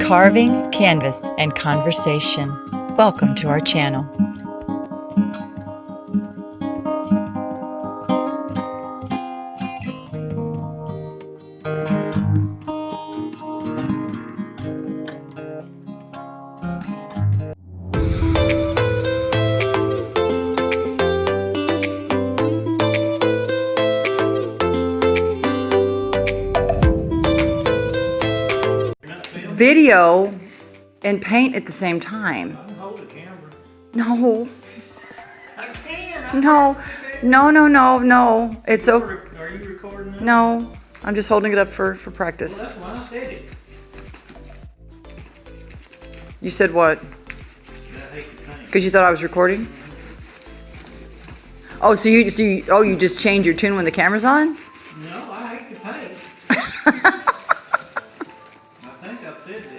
carving, canvas, and conversation. Welcome to our channel. Video and paint at the same time. I can hold the camera. No. I can. No. It's okay. Are you recording that? No, I'm just holding it up for practice. Well, that's why I said it. You said what? I hate to paint. Because you thought I was recording? Oh, so you just change your tune when the camera's on? No, I hate to paint. I think I've said that.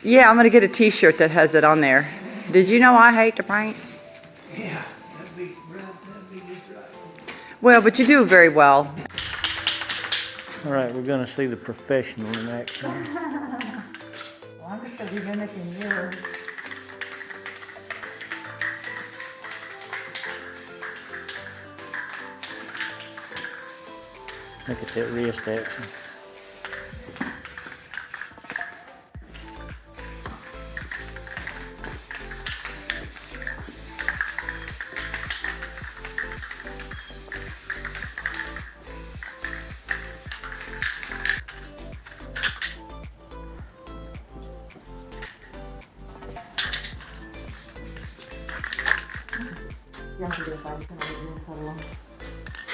Yeah, I'm gonna get a t-shirt that has it on there. Did you know I hate to paint? Yeah, that'd be just right. Well, but you do very well. All right, we're gonna see the professional in action. Well, I'm just gonna be mimicking yours. Look at that wrist action.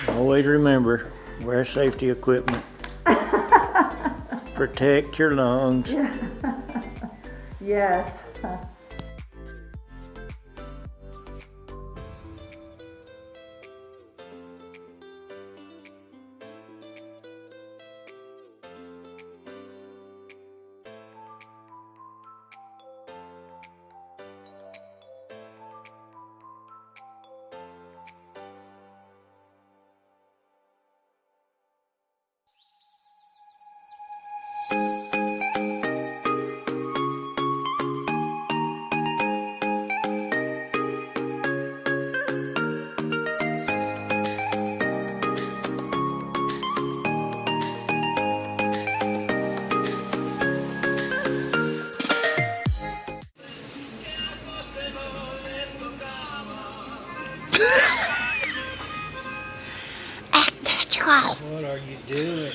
Always remember, wear safety equipment. Protect your lungs. Yes. Act natural. What are you doing?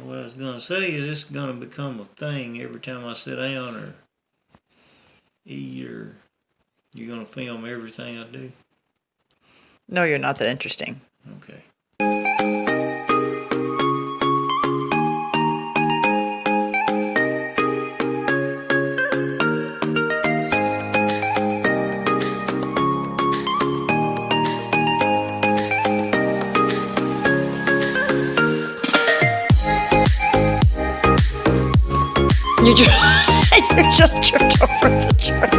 What I was going to say is it's going to become a thing every time I sit down or eat, or you're going to film everything I do. No, you're not that interesting. Okay. You just tripped over the truck.